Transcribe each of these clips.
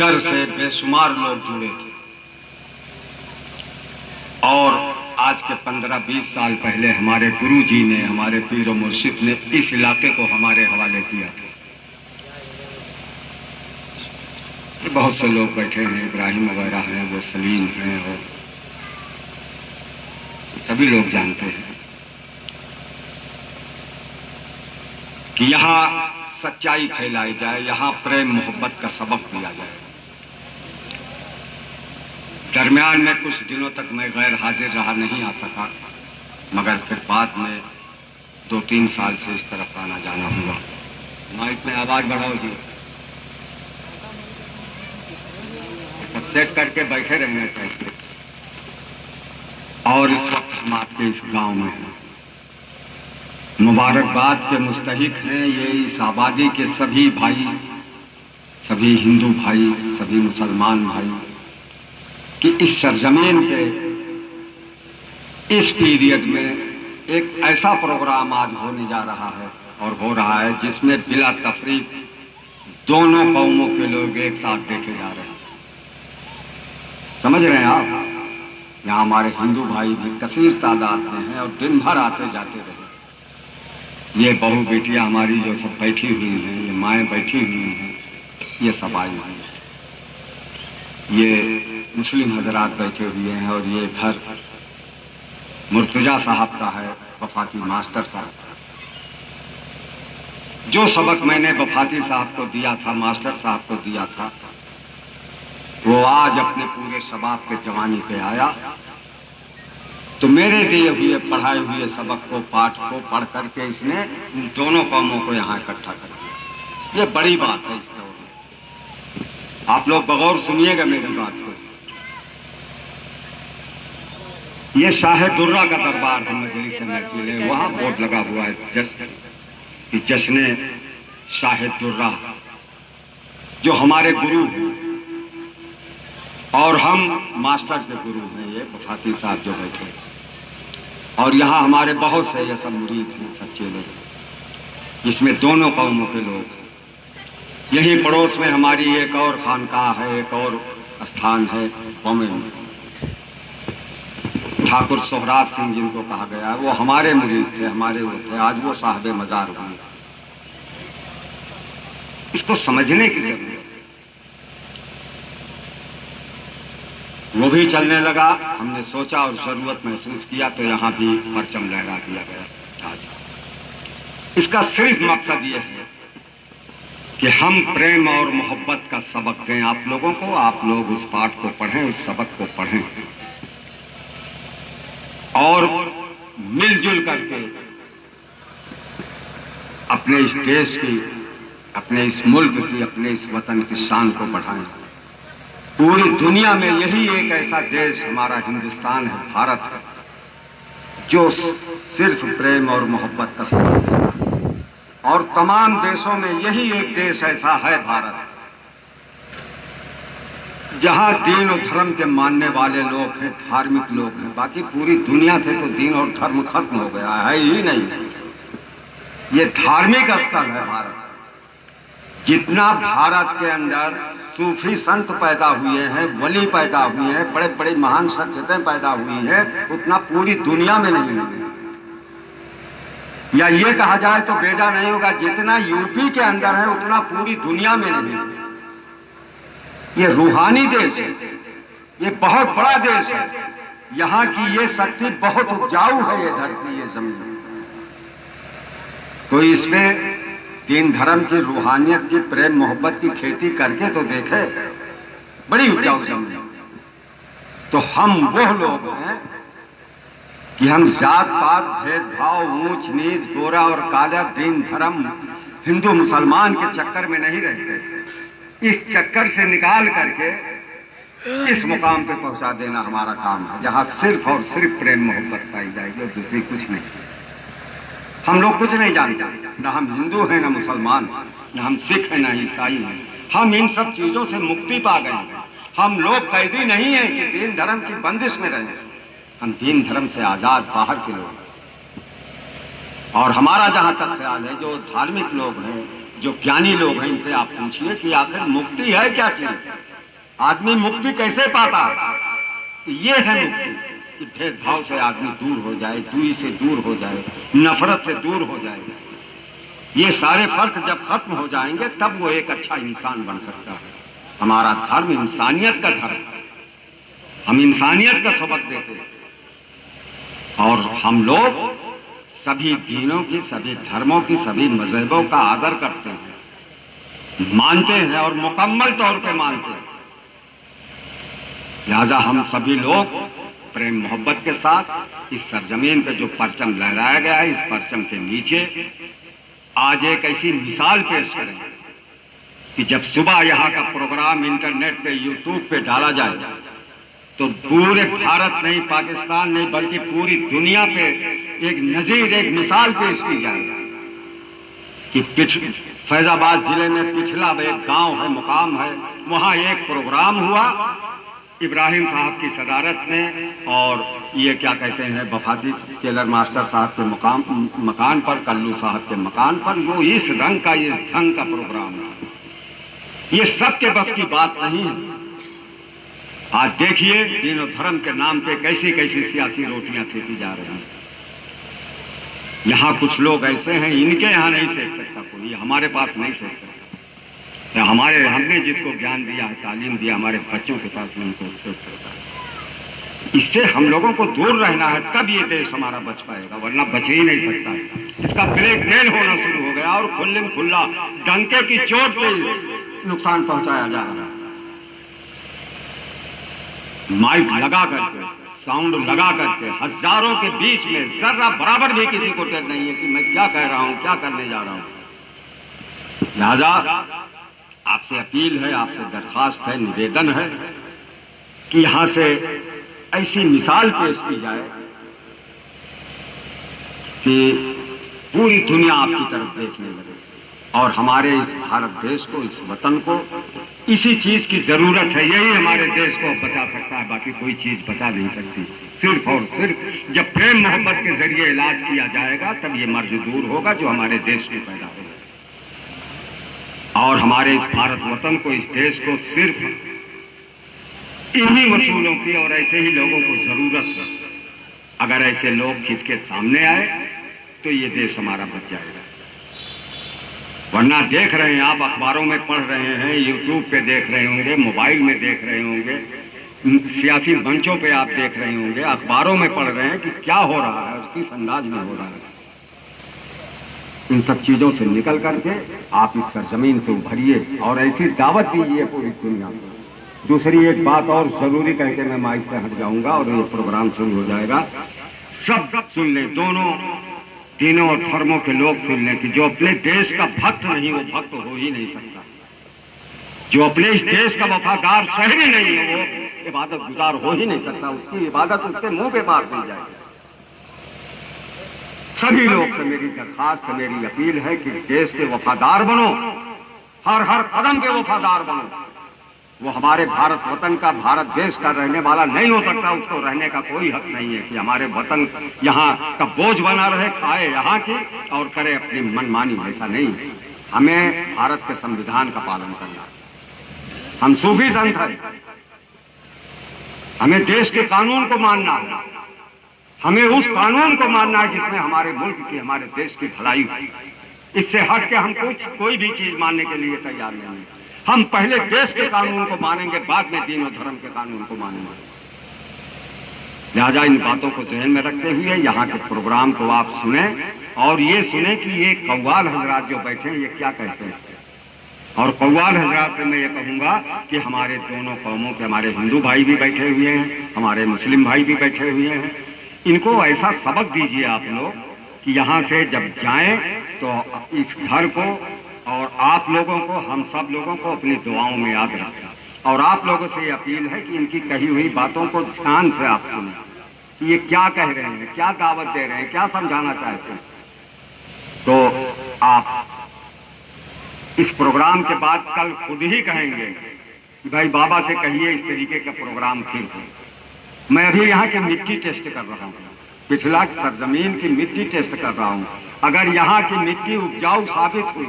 डर से बेशुमार लोग जुड़े थे। और आज के 15-20 साल पहले हमारे गुरु जी ने, हमारे पीर और मुर्शिद ने इस इलाके को हमारे हवाले किया था। बहुत से लोग बैठे हैं, इब्राहिम वगैरह हैं, वो सलीम हैं, और सभी लोग जानते हैं कि यहाँ सच्चाई फैलाई जाए, यहाँ प्रेम मोहब्बत का सबक दिया जाए। दरमियान में कुछ दिनों तक मैं गैर हाजिर रहा, नहीं आ सका, मगर फिर बाद में 2-3 साल से इस तरफ आना जाना हुआ। माइक में आवाज बढ़ाओ जी, सब सेट करके बैठे रहना चाहिए। और इस वक्त हम आपके इस गांव में हैं, मुबारकबाद के मुस्तहिक हैं ये इस आबादी के सभी भाई, सभी हिंदू भाई, सभी मुसलमान भाई, कि इस सरजमीन पे इस पीरियड में एक ऐसा प्रोग्राम आज होने जा रहा है और हो रहा है जिसमें बिला तफरीक दोनों कौमों के लोग एक साथ देखे जा रहे हैं। समझ रहे हैं आप? यहाँ हमारे हिंदू भाई भी कसीर तादाद में हैं और दिन भर आते जाते रहे। ये बहू बेटियाँ हमारी जो सब बैठी हुई हैं, ये माएँ बैठी हुई हैं, ये सब आई हुई हैं, ये मुस्लिम हजरात बैठे हुए हैं। और ये घर मुर्तजा साहब का है, वफाती मास्टर साहब का। जो सबक मैंने वफाती साहब को दिया था, मास्टर साहब को दिया था, वो आज अपने पूरे शबाब पे जवानी पे आया, तो मेरे दिए हुए पढ़ाए हुए सबक को, पाठ को पढ़ करके इसने दोनों कौमों को यहाँ इकट्ठा कर दिया। ये बड़ी बात है इस दौर में। आप लोग बगौर सुनिएगा मेरी बात को। ये शाह दुर्रा का दरबार है, मजलिस महफिल है, वहाँ बोर्ड लगा हुआ है जश्न शाह दुर्रा, जो हमारे गुरु हैं और हम मास्टर के गुरु हैं, ये वफाती साहब जो बैठे हैं। और यहाँ हमारे बहुत से ये सब मुरीद हैं, सच्चे लोग, इसमें दोनों कौमों के लोग। यही पड़ोस में हमारी एक और खानकाह है, एक और स्थान है बॉम्बे में, ठाकुर सोहराब सिंह जिनको कहा गया है, वो हमारे मुरीद थे, हमारे वो थे, आज वो साहब मजार हुए। इसको समझने की जरूरत है। वो भी चलने लगा, हमने सोचा और जरूरत महसूस किया तो यहाँ भी परचम लहरा दिया गया आज। इसका सिर्फ मकसद ये है कि हम प्रेम और मोहब्बत का सबक दें आप लोगों को। आप लोग उस पाठ को पढ़ें, उस सबक को पढ़ें और मिलजुल करके अपने इस देश की, अपने इस मुल्क की, अपने इस वतन की शान को बढ़ाएं। पूरी दुनिया में यही एक ऐसा देश हमारा हिंदुस्तान है, भारत है, जो सिर्फ प्रेम और मोहब्बत का सबक है। और तमाम देशों में यही एक देश ऐसा है, भारत, जहां दीन और धर्म के मानने वाले लोग हैं, धार्मिक लोग हैं। बाकी पूरी दुनिया से तो दीन और धर्म खत्म हो गया है ही नहीं। ये धार्मिक स्थल है भारत। जितना भारत के अंदर सूफी संत पैदा हुए हैं, वली पैदा हुए हैं, बड़े बड़े महान शख्सियतें पैदा हुई हैं, उतना पूरी दुनिया में नहीं है। या ये कहा जाए तो बेजा नहीं होगा, जितना यूपी के अंदर है उतना पूरी दुनिया में नहीं है। ये रूहानी देश है, ये बहुत बड़ा देश है। यहाँ की ये शक्ति बहुत उपजाऊ है, ये धरती, ये जमीन। कोई इसमें दीन धर्म की, रूहानियत की, प्रेम मोहब्बत की खेती करके तो देखे, बड़ी उपजाऊ जमीन। तो हम वो लोग हैं कि हम जात पात, भेदभाव, ऊंच नीच, गोरा और काला, दीन धर्म, हिंदू मुसलमान के चक्कर में नहीं रहते। इस चक्कर से निकाल करके इस मुकाम पे पहुंचा देना हमारा काम है, जहां सिर्फ और सिर्फ प्रेम मोहब्बत पाई जाएगी और दूसरी कुछ नहीं। हम लोग कुछ नहीं जानते, ना हम हिंदू हैं, ना मुसलमान, ना हम सिख हैं, ना ईसाई हैं। हम इन सब चीजों से मुक्ति पा गए हैं। हम लोग कैदी नहीं हैं कि दीन धर्म की बंदिश में रहें। हम दीन धर्म से आजाद बाहर के लोग। और हमारा जहां तक ख्याल है, जो धार्मिक लोग हैं, जो ज्ञानी लोग हैं, इनसे आप पूछिए कि आखिर मुक्ति है क्या चीज। आदमी मुक्ति कैसे पाता? ये है मुक्ति कि भेदभाव से आदमी दूर हो जाए, दूरी से दूर हो जाए, नफरत से दूर हो जाए। ये सारे फर्क जब खत्म हो जाएंगे तब वो एक अच्छा इंसान बन सकता है। हमारा धर्म इंसानियत का धर्म है, हम इंसानियत का सबक देते हैं और हम लोग सभी दीनों की, सभी धर्मों की, सभी मजहबों का आदर करते हैं, मानते हैं और मुकम्मल तौर पे मानते हैं। लिहाजा हम सभी लोग प्रेम मोहब्बत के साथ इस सरजमीन पे जो परचम लहराया गया है, इस परचम के नीचे आज एक ऐसी मिसाल पेश करें कि जब सुबह यहाँ का प्रोग्राम इंटरनेट पे, यूट्यूब पे डाला जाए तो पूरे भारत नहीं, पाकिस्तान नहीं, बल्कि पूरी दुनिया पे एक नजीर, एक मिसाल पेश की जाए कि फैजाबाद जिले में पिछला एक गांव है, मुकाम है, वहां एक प्रोग्राम हुआ इब्राहिम साहब की सदारत में, और ये क्या कहते हैं, वफाती टेलर मास्टर साहब के मकान पर, कल्लू साहब के मकान पर, जो इस रंग का, इस ढंग का प्रोग्राम था। ये सबके बस की बात नहीं है। आज देखिए दीन और धर्म के नाम पे कैसी कैसी सियासी रोटियां सेकी जा रही हैं। यहाँ कुछ लोग ऐसे हैं, इनके यहाँ नहीं सेक सकता कोई, हमारे पास नहीं सेक सकता। या हमने जिसको ज्ञान दिया है, तालीम दिया, हमारे बच्चों के पास नहीं कोई सेक सकता। इससे हम लोगों को दूर रहना है, तब ये देश हमारा बच पाएगा, वरना बच ही नहीं सकता है। इसका ब्लैकमेल होना शुरू हो गया और खुल्लम खुल्ला डंके की चोट पे नुकसान पहुंचाया जा रहा है। माइक लगा करके, साउंड लगा करके, हजारों के बीच में जरा बराबर भी किसी को टेर नहीं है कि मैं क्या कह रहा हूं, क्या करने जा रहा हूं। लिहाजा आपसे अपील है, आपसे दरखास्त है, निवेदन है कि यहां से ऐसी मिसाल पेश की जाए कि पूरी दुनिया आपकी तरफ देखने लगे और हमारे इस भारत देश को, इस वतन को इसी चीज की जरूरत है। यही हमारे देश को बचा सकता है, बाकी कोई चीज बचा नहीं सकती। सिर्फ और सिर्फ जब प्रेम मोहब्बत के जरिए इलाज किया जाएगा तब ये मर्ज दूर होगा जो हमारे देश में पैदा होगा। और हमारे इस भारत वतन को, इस देश को सिर्फ इन्हीं वसूलों की और ऐसे ही लोगों को जरूरत है। अगर ऐसे लोग खिंच के सामने आए तो ये देश हमारा बच जाएगा। वरना देख रहे हैं आप, अखबारों में पढ़ रहे हैं, यूट्यूब पे देख रहे होंगे, मोबाइल में देख रहे होंगे, सियासी मंचों पे आप देख रहे होंगे, अखबारों में पढ़ रहे हैं कि क्या हो रहा है, किस अंदाज में हो रहा है। इन सब चीजों से निकल करके आप इस सरजमीन से उभरिए और ऐसी दावत दीजिए पूरी दुनिया को। दूसरी एक बात और जरूरी कह के मैं माइक से हट जाऊंगा और ये प्रोग्राम शुरू हो जाएगा। सब सुन ले, दोनों तीनों और धर्मों के लोग सुन लें कि जो अपने देश का भक्त नहीं, वो भक्त हो ही नहीं सकता। जो अपने इस देश का वफादार शहरी नहीं है, वो इबादत गुजार हो ही नहीं सकता। उसकी इबादत उसके मुंह पे मार दी जाएगी। सभी लोग से मेरी दरखास्त है, मेरी अपील है कि देश के वफादार बनो, हर हर कदम पे वफादार बनो। वो हमारे भारत वतन का, भारत देश का रहने वाला नहीं हो सकता, उसको रहने का कोई हक नहीं है कि हमारे वतन यहाँ का बोझ बना रहे, खाए यहाँ की और करे अपनी मनमानी। ऐसा नहीं, हमें भारत के संविधान का पालन करना। हम सूफी संत हैं, हमें देश के कानून को मानना है, हमें उस कानून को मानना है जिसमें हमारे मुल्क की, हमारे देश की भलाई हो। इससे हट के हम कोई भी चीज मानने के लिए तैयार नहीं है। हम पहले देश के कानून को मानेंगे, बाद में दीन और धर्म के कानून को मानेंगे। लिहाजा इन बातों को जहन में रखते हुए यहाँ के प्रोग्राम को आप सुने और ये सुने कि ये कव्वाल हजरात जो बैठे हैं ये क्या कहते हैं। और कव्वाल हजरात से मैं ये कहूँगा कि हमारे दोनों कौमों के, हमारे हिंदू भाई भी बैठे हुए हैं, हमारे मुस्लिम भाई भी बैठे हुए हैं, इनको ऐसा सबक दीजिए आप लोग कि यहाँ से जब जाएं तो इस घर को और आप लोगों को, हम सब लोगों को अपनी दुआओं में याद रखें। और आप लोगों से ये अपील है कि इनकी कही हुई बातों को ध्यान से आप सुनें कि ये क्या कह रहे हैं, क्या दावत दे रहे हैं, क्या समझाना चाहते हैं। तो आप इस प्रोग्राम के बाद कल खुद ही कहेंगे कि भाई बाबा से कहिए इस तरीके का प्रोग्राम फिर हो। मैं अभी यहाँ की मिट्टी टेस्ट कर रहा हूँ, पिछला सरजमीन की मिट्टी टेस्ट कर रहा हूँ। अगर यहाँ की मिट्टी उपजाऊ साबित हुई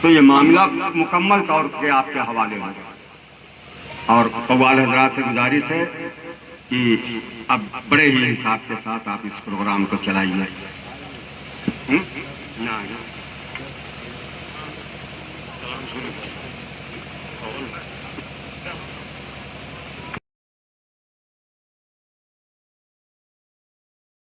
तो ये मामला मुकम्मल तौर पे आपके हवाले होगा। और कव्वाल हजरात से गुजारिश है कि अब बड़े ही हिसाब के साथ आप इस प्रोग्राम को चलाइए। ना